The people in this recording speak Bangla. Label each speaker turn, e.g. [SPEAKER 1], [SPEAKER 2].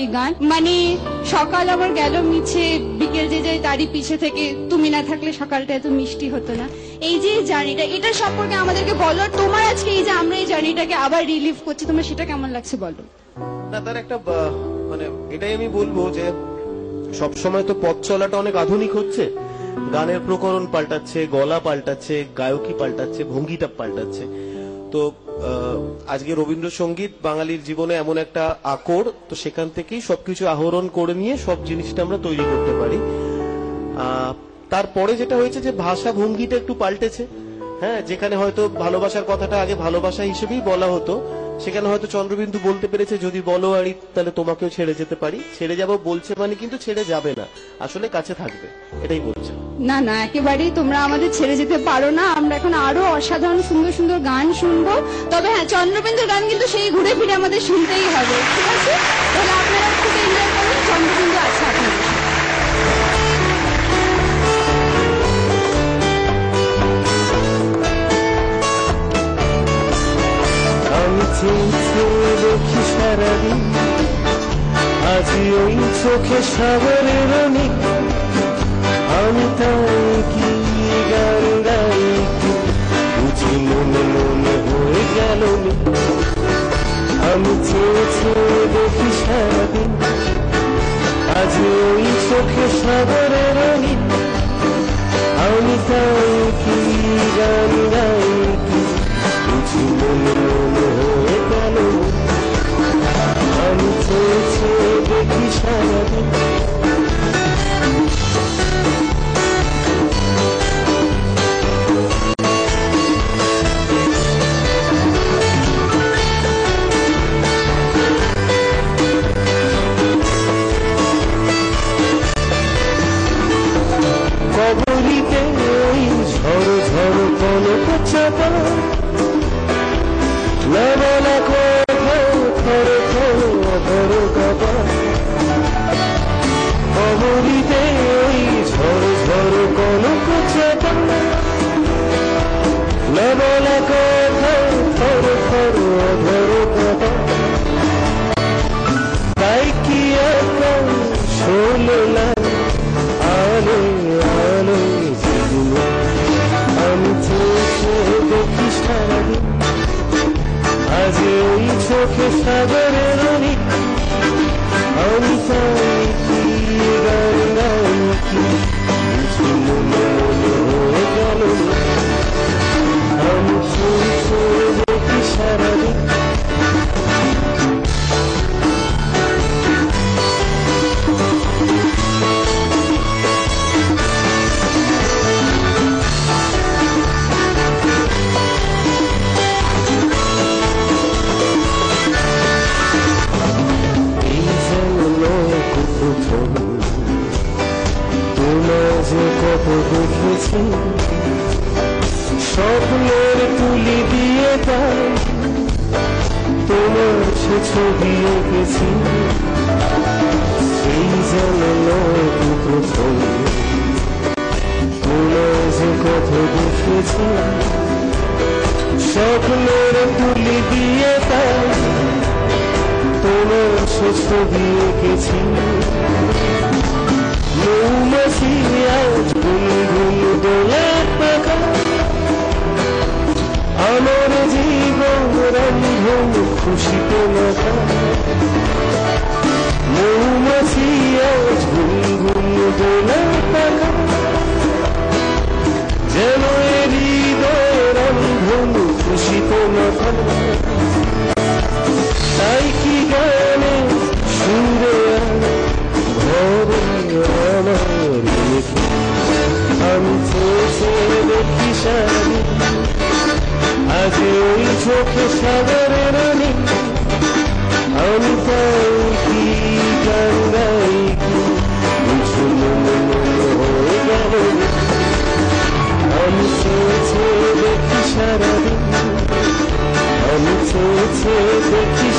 [SPEAKER 1] তুমি গান, মানে সকাল আমার গেল মিছে, বিকেল যে যায় তারই পিছে থেকে, তুমি না থাকলে সকালটা এত মিষ্টি হতো না। এই যে জার্নিটা, এটা সম্পর্কে আমাদেরকে বলো। তোমার আজকে এই যে আমরা এই জার্নিটাকে আবার রিলিভ করছি, তোমার সেটা কেমন লাগছে বলো।
[SPEAKER 2] না, তার একটা মানে এটাই আমি বলবো যে সবসময় তো পথ চলাটা অনেক আধুনিক হচ্ছে, গানের প্রকরণ পাল্টাচ্ছে, গলা পাল্টাচ্ছে, গায়কী পাল্টাচ্ছে, ভঙ্গিটা পাল্টাচ্ছে। তো আজকে রবীন্দ্রসঙ্গীত বাঙালির জীবনে এমন একটা আকর, তো সেখান থেকেই সবকিছু আহরণ করে নিয়ে সব জিনিসটা আমরা তৈরি করতে পারি। তারপরে যেটা হয়েছে যে ভাষা ভঙ্গিটা একটু পাল্টেছে। হ্যাঁ, যেখানে হয়তো ভালোবাসার কথাটা আগে ভালোবাসা হিসেবেই বলা হতো, সেখানে হয়তো চন্দ্রবিন্দু বলতে পেরেছে যদি বলো আরি তাহলে তোমাকেও ছেড়ে যেতে পারি। ছেড়ে যাবো বলছে মানে কিন্তু ছেড়ে যাবে না, আসলে কাছে থাকবে, এটাই বলছে।
[SPEAKER 1] না না, একেবারেই তোমরা আমাদের ছেড়ে যেতে পারো না। আমরা এখন আরো অসাধারণ সুন্দর সুন্দর গান শুনবো। তবে হ্যাঁ, চন্দ্রবিন্দুর গান কিন্তু সেই ঘুরে ফিরে আমাদের শুনতেই হবে, ঠিক আছে? তাহলে আপনারা খুব এনজয় করুন, চন্দ্রবিন্দু আছে আপনাদের।
[SPEAKER 3] আমি চেয়ে দেখি সারাদিন, আজি ওই চোখে সাগরের অনেক, আমি তাই কি গান গাই কি বুঝি মনে মনে হয়ে গেল। আমি চেয়ে দেখি সারাদিন, আজি ওই চোখে সাগরের অনেক, আমি তাই কি গান গাই কি বুঝি মনে মনে হয়ে গেল। আমি চেয়ে দেখি সারাদিন, কবরিতে ওই ঝড় ঝড় কনক চাপা, না বলা কথা থরে থরে অধর কাপা। কবরিতে ওই ঝড় ঝড় কনক চাপা, না বলা কথা থরে থরে অধর কাপা। তাই কি একা শোলে না আলো আলো জীবন, আমি চেয়ে দেখি সারাদিন, আজ ওই চোখে সাগরের অনেক, আমি তাই কি গান গাই কি বুঝি মনে মনে হয়ে গেল। আমি চেয়ে দেখি সারাদিন, কত দেখেছি স্বপ্নের তুলি দিয়ে, তাই তোমার সে ছবি এঁকেছি। এই যেন প্রথম তোমার যে কত দেখেছি স্বপ্নের তুলি দিয়ে, তাই তোমার সে ছবি এঁকেছি। মৌমাছি আজ গুনগুন দোলে পাখা, আমার জীবন রন্ধন খুশিতে মাথা। মৌমাছি আজ গুনগুন দোলে পাখা, যেন হৃদয় রন্ধন খুশিতে মাথা। তাই কি গানে সুরে ভরে আমার লেখা, আমি চেয়ে দেখি সারাদিন, আজ ওই চোখে সাগরের অনেক, আমি তাই কি গান গাই কি বুঝি মনে মনে হয়ে গেল। আমি চেয়ে দেখি সারাদিন, আমি চেয়ে দেখি